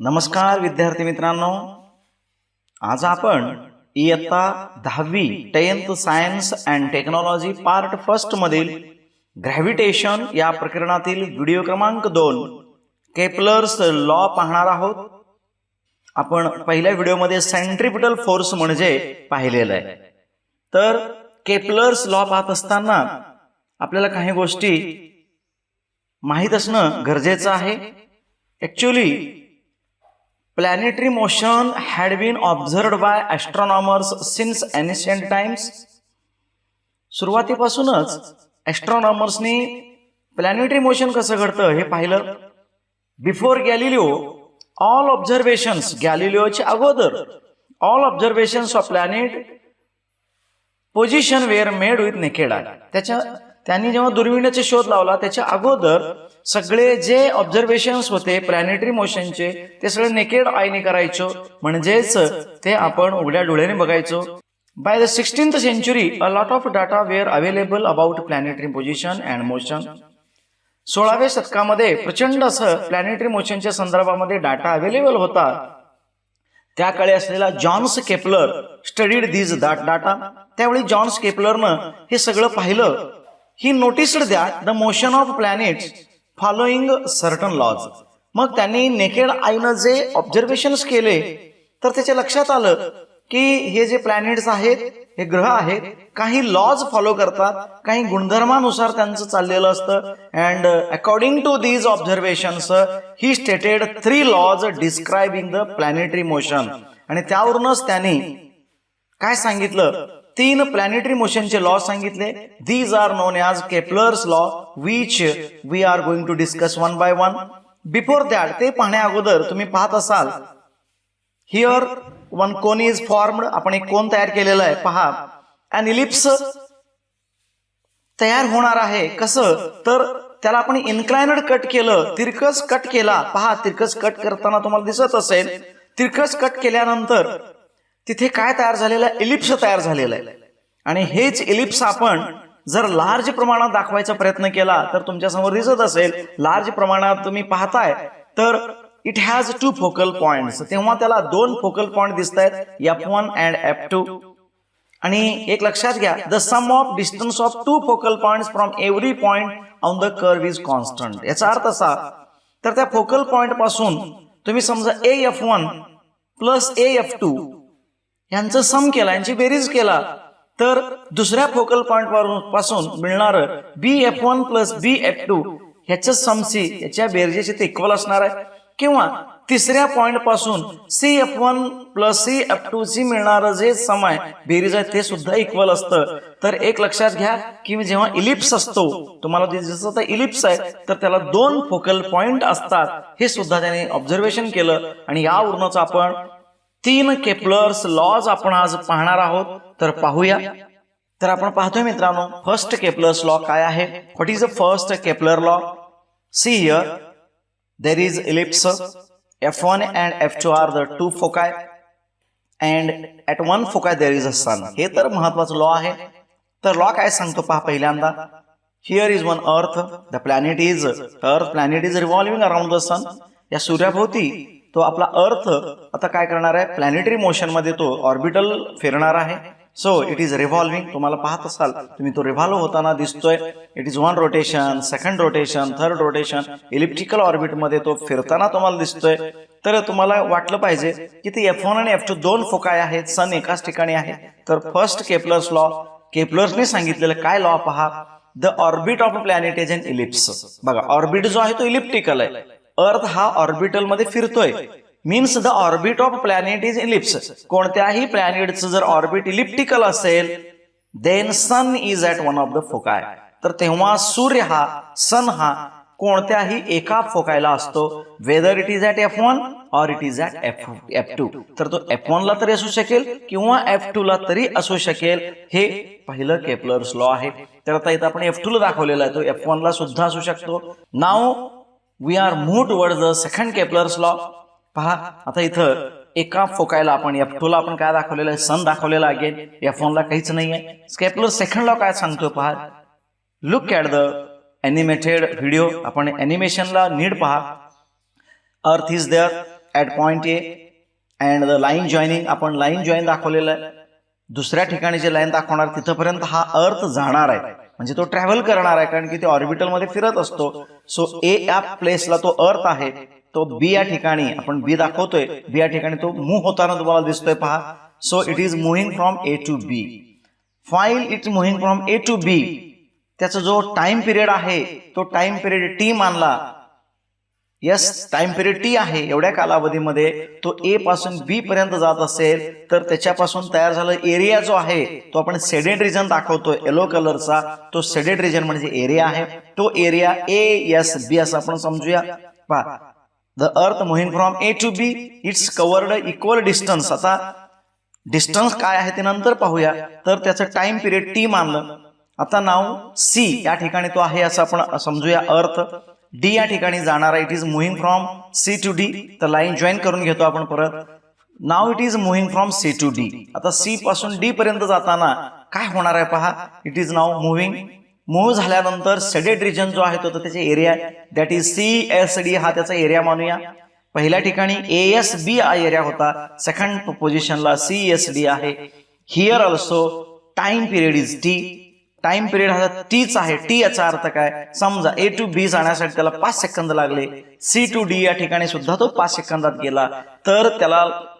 नमस्कार विद्यार्थी मित्रांनो, आज आपण इयत्ता 10वी 10th science and technology part first मधील ग्रॅव्हिटेशन या प्रकरणातील व्हिडिओ क्रमांक 2 केपलर्स लॉ पाहणार आहोत. आपण पहिल्या व्हिडिओमध्ये सेंट्रिपिटल फोर्स म्हणजे पाहिलेलं आहे. तर केपलर्स लॉ पाहत असताना आपल्याला काही गोष्टी माहित असणं गरजेचं आहे. Actually planetary motion had been observed by astronomers since ancient times. सुरुवातीपासूनच ॲस्ट्रॉनॉमर्सनी प्लॅनेटरी मोशन कसं घडतं हे पाहिलं. बिफोर गॅलिलिओ ऑल ऑब्झर्वेशन्स, गॅलिलिओच्या अगोदर all observations of planet position were made with naked eye. त्यांनी जेव्हा दुर्बिणीचा शोध लावला त्याच्या अगोदर सगळे जे ऑब्झर्वेशन्स होते प्लॅनेटरी मोशनचे ते सगळे नेकेड आयने करायचो, म्हणजेच ते आपण उघड्या डोळ्याने बघायचो. By the 16th century a lot of data were available about planetary position and motion. 16व्या शतकामध्ये प्रचंड असं प्लॅनेटरी मोशनच्या संदर्भामध्ये डाटा अवेलेबल होता. त्या काळी असलेला Johannes Kepler studied this data. त्यावेळी जॉन्स केपलरनं हे सगळं पाहिलं. He noticed that the motion of planets following certain laws. मग त्यांनी नेकेड आईनं जे ऑब्झर्वेशन्स केले तर त्याच्या लक्षात आलं की हे जे प्लॅनेट्स आहेत, हे ग्रह आहेत, काही लॉज फॉलो करतात, काही गुणधर्मानुसार त्यांचं चाललेलं असतं. And according to these observations he stated 3 laws describing the planetary motion. आणि त्यावरूनच त्यांनी काय सांगितलं, 3 प्लॅनेटरी मोशनचे लॉ सांगितले. These are known as Kepler's law which we are going to discuss one by one. Before that, ते पाहण्या अगोदर तुम्ही पाहत असाल here one cone is formed. आपण एक कोन तयार केलेला आहे पहा. अन इलिप्स तयार होणार आहे. कसं तर त्याला आपण इन्क्लाइनड कट केलं, तिरकस कट केला. पहा, तिरकस कट करताना तुम्हाला दिसत असेल. तिरकस कट केल्यानंतर तिथे काय तयार झालेलं आहे, इलिप्स तयार झालेलं आहे. आणि हेच इलिप्स आपण जर लार्ज प्रमाणात दाखवायचा प्रयत्न केला तर तुमच्या समोर दिसत असेल. लार्ज प्रमाणात तुम्ही पाहताय तर इट हॅज 2 फोकल पॉइंट्स. तेव्हा त्याला 2 फोकल पॉइंट दिसत आहेत, F1 अँड F2. आणि एक लक्षात घ्या, the sum of distance of 2 focal points from every point on the curve is constant. याचा अर्थ असा तर त्या फोकल पॉइंट पासून तुम्ही समजा AF1 प्लस AF2 यांचं सम केला, यांची बेरीज केला तर दुसऱ्या फोकल पॉइंट पासून मिळणार BF1 प्लस BF2 ह्याच्या समची, याच्या बेरजेचे ते इक्वल असणार आहे. किंवा तिसऱ्या पॉइंट पासून CF1 प्लस CF2 ची मिळणार जे सम आहे, बेरीज आहे, ते सुद्धा इक्वल असतं. तर एक लक्षात घ्या की जेव्हा इलिप्स असतो, तुम्हाला दिसत इलिप्स आहे तर त्याला 2 फोकल पॉइंट असतात. हे सुद्धा त्याने ऑब्झर्वेशन केलं. आणि यावरूनच आपण 3 केपलर्स लॉज आपण आज पाहणार आहोत. तर पाहूया. तर आपण पाहतोय मित्रांनो, फर्स्ट केपलर्स लॉ काय आहे. What is the first Kepler law. See here there is ellipse. F1 and F2 are the 2 foci and at 1 foci there is a sun. हे तर महत्वाचं लॉ आहे. तर लॉ काय सांगतो पहा पहिल्यांदा. Here is one earth. The planet is revolving around the sun. या सूर्याभोवती तो आपला अर्थ आता काय करणार आहे, प्लॅनेटरी मोशन मध्ये तो ऑर्बिटल फिरणार आहे. So it is revolving. तुम्हाला पाहत असाल तुम्ही तो रिव्हॉल्व होताना दिसतोय. It is 1 rotation, 2nd rotation, 3rd rotation, elliptical orbit मध्ये तो फिरताना तुम्हाला दिसतोय. तर तुम्हाला वाटलं पाहिजे की ते F1 आणि F2 2 फोकाय आहेत, सन एकाच ठिकाणी आहे. तर फर्स्ट केपलर्स लॉ, केपलर्सने सांगितलेलं काय लॉ पहा. The orbit of planet is an ellipse. बघा, ऑर्बिट जो आहे तो इलिप्टिकल आहे. अर्थ हा ऑर्बिटल मध्ये फिरतोय. Means the orbit of planet is ellipse. कोणत्याही प्लॅनेटचं जर ऑर्बिट इलिप्टिकल असेल then sun is at 1 of the foci. तर तेव्हा सूर्य हा, सन हा कोणत्याही एका फोकायला असतो. Whether it is at F1 or it is at F2. तर तो F1 ला तरी असू शकेल किंवा F2 ला तरी असू शकेल. हे पहिलं केपलर्स लॉ आहे. तर आता इथं आपण F2 ला दाखवलेला आहे, तो F1 ला सुद्धा असू शकतो. Now we are move towards the second Kepler's law. पहा, आता इथं एका फोकायला आपण F2 ला आपण काय दाखवलेलं आहे, सन दाखवलेला आहे. F1 ला काहीच नाहीये. केपलर सेकंड लॉ काय सांगतो पहा. Look at the animated video. आपण एनिमेशनला नीट पहा. Earth is there at point A and the line joining, आपण लाईन जॉईन दाखवलेलं आहे. दुसऱ्या ठिकाणी जे लाईन दाखवणार तिथपर्यंत हा अर्थ जाणार आहे, म्हणजे तो ट्रॅव्हल करणार आहे, कारण की ते ऑर्बिटलमध्ये फिरत असतो. सो ए या प्लेसला तो अर्थ आहे, तो बी या ठिकाणी आपण बी दाखवतोय, बी या ठिकाणी तो मूव्ह होताना तुम्हाला दिसतोय पहा. So it is moving from A to B. फाईल it moving from A to B, त्याचा जो टाइम पिरियड आहे तो टाइम पिरियड टी मानला. यस, टाइम पिरियड टी आहे. एवढ्या कालावधीमध्ये तो ए पासून बी पर्यंत जात असेल तर त्याच्यापासून तयार झालेला एरिया जो आहे तो आपण सेडेड रिजन दाखवतोय येलो कलरचा. तो सेडेड रिजन म्हणजे एरिया आहे. तो एरिया ए एस बी असं आपण समजूया. पहा, the earth moving from A to B it's covered equal distance. आता डिस्टन्स काय आहे ते नंतर पाहूया. तर त्याचं टाइम पिरियड टी मानलं. आता नाव सी या ठिकाणी तो आहे असं आपण समजूया अर्थ. डी या ठिकाणी जाणार आहे. It is moving from C to D. तर लाईन जॉईन करून घेतो आपण परत. Now it is moving from C to D. आता सी पासून डी पर्यंत जाताना काय होणार आहे पहा. It is now moving. Move झाल्यानंतर सेडेड रिजन जो आहे तो त्याचे area that is C S D हा त्याचा एरिया मानूया. पहिल्या ठिकाणी ए एस बी हा एरिया होता, सेकंड पोझिशनला सी एस डी आहे. Here also time period is T. Time period हा टीच आहे. टी याचा अर्थ काय, समजा ए टू बी जाण्यासाठी त्याला 5 सेकंद लागले, सी टू डी या ठिकाणी सुद्धा तो 5 सेकंदात गेला, तर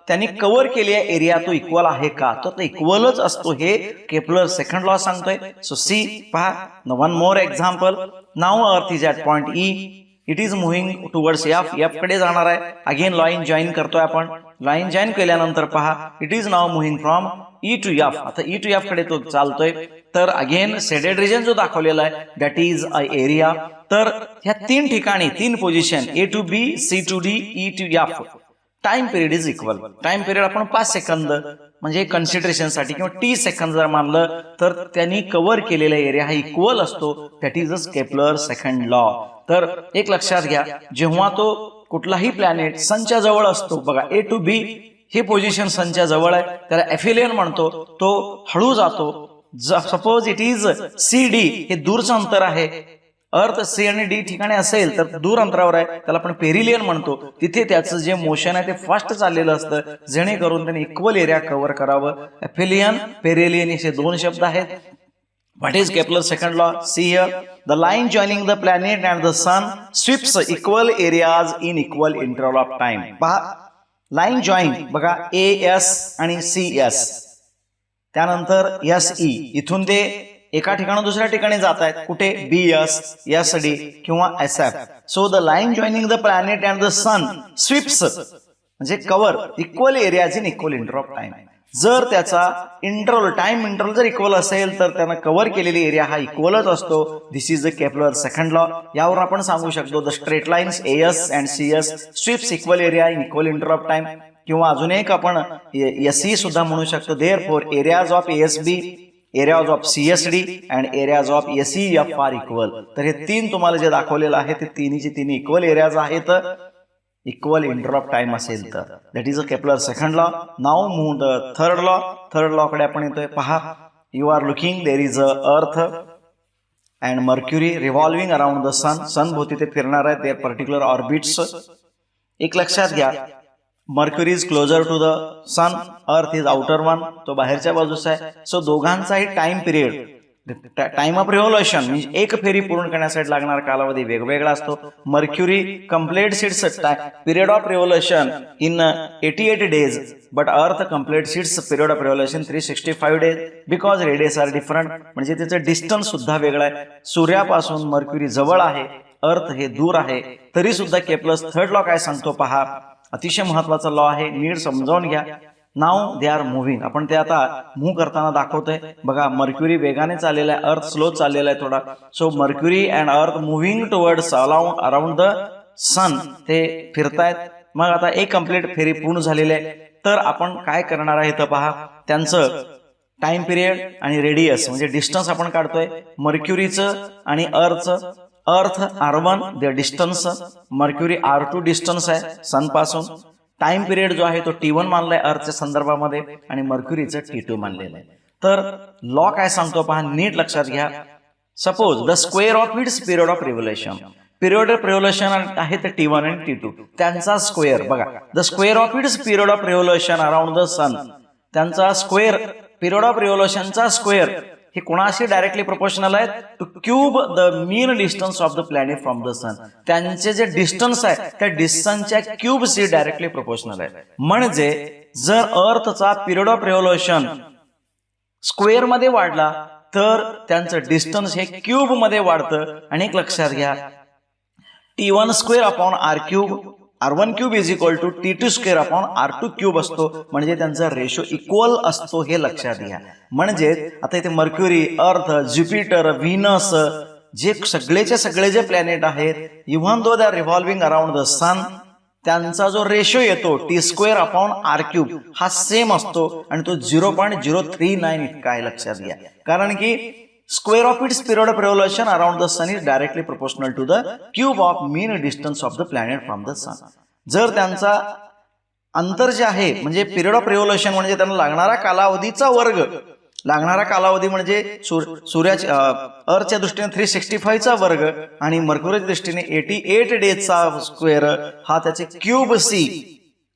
त्यांनी कव्हर केलेला एरिया तो इक्वल आहे का, तर इक्वलच असतो हे केपलर सेकंड लॉ सांगतोय. सो सी पहा. One more example. Now earth is at point E. It is moving towards F. F कडे जाणार आहे. अगेन लाईन जॉईन करतोय आपण. लाईन जॉईन केल्यानंतर पहा it is now moving from E to F. आता ई टू एफ कडे तो चालतोय. तर अगेन सेडेड रिजन जो दाखवलेला आहे दॅट इज अ एरिया. तर ह्या 3 ठिकाणी 3 position A to B, C to D, E to F, time period is equal. Time period आपण 5 सेकंद म्हणजे कन्सिडरेशन साठी किंवा टी सेकंद जर मानलं तर त्यांनी कव्हर केलेला एरिया हा इक्वल असतो. That is a Kepler second law. तर एक लक्षात घ्या, जेव्हा तो कुठलाही प्लॅनेट सनच्या जवळ असतो, बघा ए टू बी हे पोझिशन सनच्या जवळ आहे, त्याला एफिलियन म्हणतो, तो हळू जातो. Suppose it is C D, हे दूरचं अंतर आहे. अर्थ सी आणि डी ठिकाणी असेल तर दूर अंतरावर आहे, त्याला आपण पेरिलियन म्हणतो. तिथे त्याचं जे मोशन आहे ते फास्ट चाललेलं असतं, जेणेकरून त्याने इक्वल एरिया कव्हर करावं. एफिलियन, पेरिलियन असे 2 शब्द आहेत. What is Kepler's second law? See here, the line joining the planet and the sun sweeps equal areas in equal interval of time. पहा, लाईन जॉईन बघा ए एस आणि C S, त्यानंतर S E, इथून ते एका ठिकाणी दुसऱ्या ठिकाणी जात आहेत. कुठे, बी एस, एस डी किंवा S F. So the line joining the planet and the sun sweeps म्हणजे cover equal areas in equal interval of time. जर त्याचा इंटरव्हल, टाइम इंटरव्हल जर इक्वल असेल तर त्यानं कव्हर केलेली एरिया हा इक्वलच असतो. This is the Kepler second law. यावर आपण सांगू शकतो the straight lines A S and C S sweeps equal area in equal interval of time. किंवा अजून एक आपण एस ई सुद्धा म्हणू शकतो. Therefore areas of S B, areas of C S D and areas of S E F are equal. तर हे 3 तुम्हाला जे दाखवलेलं आहे ते तिन्ही इक्वल एरियाज आहेत, इक्वल इंटरव्हल ऑफ टाइम असेल तर. That is a Kepler second law. Now move the third law. Third law कडे आपण येतोय. पहा, you are looking, there is a earth and Mercury revolving around the sun. Sun भोवती ते फिरणार आहे, देअर पर्टिक्युलर ऑर्बिट्स. एक लक्षात घ्या, Mercury is closer to the sun, earth is outer one, तो बाहेरच्या बाजूचा आहे. सो दोघांचाही time period, time of revolution म्हणजे एक फेरी पूर्ण करण्यासाठी लागणारा कालावधी वेगवेगळा असतो. Mercury completes its period of revolution in 88 days, but earth completes its period of revolution 365 days because radius are different. म्हणजे त्याचं डिस्टन्स सुद्धा वेगळं आहे. सूर्यापासून मर्क्युरी जवळ आहे, अर्थ हे दूर आहे. तरी सुद्धा केपलर्स थर्ड लॉ काय सांगतो पहा, अतिशय महत्वाचा लॉ आहे, नीट समजावून घ्या. नाव दे आर मुव्हिंग, आपण ते आता मूव्ह करताना दाखवतोय. बघा, मर्क्युरी वेगाने चाललेला आहे, अर्थ स्लो चाललेला आहे थोडा. सो मर्क्युरी अँड अर्थ मुव्हिंग टुवर्ड्स अराउंड द सन, ते फिरतायत. मग आता एक कंप्लीट फेरी पूर्ण झालेली आहे. तर आपण काय करणार आहे तर पहा, त्यांचं टाइम पिरियड आणि रेडियस म्हणजे डिस्टन्स आपण काढतोय. मर्क्युरीचं आणि अर्थचं, अर्थ R1 the distance, mercury R2 distance आहे सन पासून. टाइम पिरियड जो आहे तो T1 मानलाय अर्थच्या संदर्भामध्ये आणि मर्क्युरीचं T2 मानलेलं आहे. तर लॉ काय सांगतो पहा, नीट लक्षात घ्या. Suppose the square of its period of revolution, period of revolution आहे ते T1 आणि T2, त्यांचा स्क्वेअर बघा, the square of its period of revolution around the sun, त्यांचा स्क्वेअर, पिरियड ऑफ रिव्होल्युशनचा स्क्वेअर हे कोणाशी डायरेक्टली प्रोपोर्शनल आहे, to cube the mean distance of the planet from the sun, त्यांचे जे डिस्टन्स आहे त्या डिस्टन्सच्या क्यूबशी डायरेक्टली प्रोपोर्शनल आहे. म्हणजे जर अर्थचा पिरियड ऑफ रिव्होल्युशन स्क्वेअर मध्ये वाढला तर त्यांचं डिस्टन्स हे क्यूब मध्ये वाढतं. आणि एक लक्षात घ्या, T1 square upon R cube, R1 cube is equal to T2 square upon R2 cube असतो, म्हणजे त्यांचा रेशो इक्वल असतो हे लक्षात घ्या. म्हणजे आता इथे मर्क्युरी, अर्थ, ज्युपिटर, व्हीनस जे सगळेचे सगळे जे प्लॅनेट आहेत, even though they are revolving around the sun, त्यांचा जो रेशो येतो T square upon R cube हा सेम असतो आणि तो 0.039 इतका आहे लक्षात घ्या. कारण की square of its period of revolution around the sun is directly proportional to the cube of mean distance of the planet from the sun. जर त्यांचा अंतर जे आहे म्हणजे पिरियड ऑफ रिव्होल्युशन म्हणजे त्यांना लागणारा कालावधीचा वर्ग, लागणारा कालावधी म्हणजे सूर्याच्या अर्थच्या दृष्टीने 365चा वर्ग आणि मर्क्युरीच्या दृष्टीने 88 डेजचा स्क्वेअर हा त्याचे क्यूब सी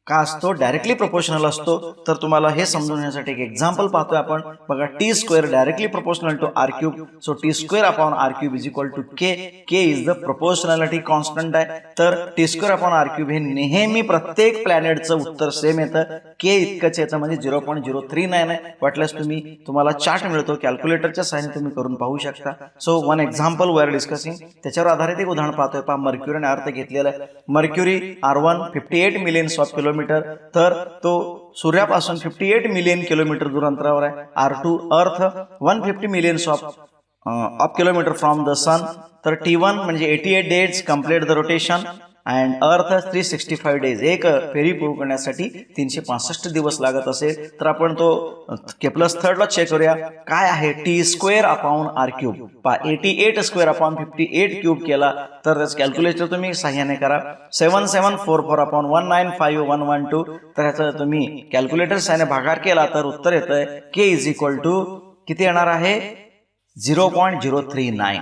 का असतो, डायरेक्टली प्रोपोर्शनल असतो. तर तुम्हाला हे समजून घेण्यासाठी एक एक्झाम्पल पाहतोय आपण बघा, T square directly proportional to R cube, so T square upon R cube is equal to K. K is the proportionality constant आहे. तर T square upon R cube हे नेहमी प्रत्येक प्लॅनेटचं उत्तर सेम येतं, K इतकंच येतं म्हणजे 0.039 आहे. वाटल्यास तुम्हाला चार्ट मिळतो, कॅल्क्युलेटरच्या सहाय्याने तुम्ही करून पाहू शकता. So one example we are discussing, त्याच्यावर आधारित एक उदाहरण पाहतोय पहा. मर्क्युरी आणि अर्थ घेतलेला आहे. Mercury R1 58 millions of kilometre, तर तो सूर्यापासून 58 मिलियन किलोमीटर दूर अंतरावर आहे. R2 earth 150 millions of kilometre from the sun. तर T1 म्हणजे 88 days complete the rotation and earth 365 days, एक फेरी पूर्ण करण्यासाठी 365 दिवस लागत असेल. तर आपण तो केप्लस थर्डला चेक करूया काय आहे. T square upon R cube पहा, 88 स्क्वेअर अपॉन 58 क्यूब केला तर त्याचं कॅल्क्युलेटर तुम्ही सहाय्याने करा. 7744 अपॉन 195112, तर ह्याचं तुम्ही कॅल्क्युलेटर सहाय्याने भागाकार केला तर उत्तर येतंय K इज इक्वल टू किती येणार आहे, 0.039.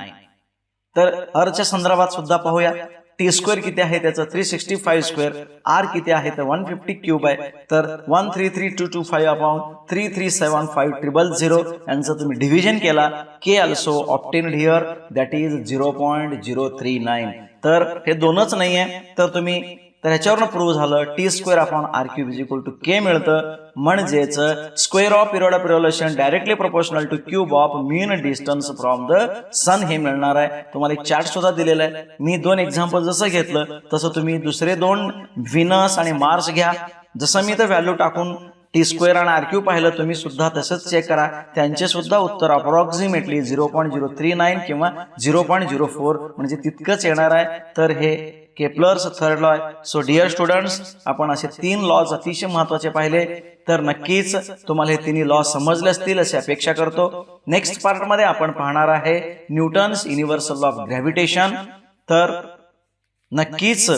तर अर्थच्या संदर्भात सुद्धा पाहूया. T स्क्वेअर किती आहे त्याचं 365 स्क्वेअर, R किती आहे तर 150 क्यूब आहे, तर 133225 अपॉन 3375000 यांचं तुम्ही डिव्हिजन केला. K also obtained here that is 0.039. तर हे दोनच नाहीये, तर तुम्ही तर ह्याच्यावरून प्रूव्ह झालं T square upon R cube is equal to K मिळतं. म्हणजेच square of period of revolution directly proportional to cube of mean distance from the sun हे मिळणार आहे. तुम्हाला एक चार्ट सुद्धा दिलेला आहे. मी दोन एक्झाम्पल जसं घेतलं तसं तुम्ही दुसरे दोन व्हीनस आणि मार्स घ्या. जसं मी तर व्हॅल्यू टाकून T स्क्वेअर आणि R क्यूब पाहिलं, तुम्ही सुद्धा तसंच चेक करा. त्यांचे सुद्धा उत्तर अप्रॉक्सिमेटली 0.039 किंवा 0.04 म्हणजे तितकंच येणार आहे. तर हे केप्लर्स थर्ड लॉ आहे. सो डिअर स्टुडंट्स, आपण असे 3 लॉज अतिशय महत्वाचे पाहिले, तर नक्कीच तुम्हाला हे तिन्ही लॉ समजले असतील अशी अपेक्षा करतो. नेक्स्ट पार्टमध्ये आपण पाहणार आहे Newton's universal law of gravitation. तर नक्कीच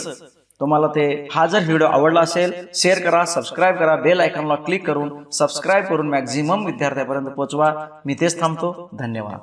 तुम्हाला हा जर व्हिडिओ आवडला असेल, शेअर करा, सबस्क्राईब करा, बेल आयकॉनला क्लिक करून सबस्क्राईब करून मॅक्झिमम विद्यार्थ्यांपर्यंत पोहोचवा. मी तेच थांबतो. धन्यवाद.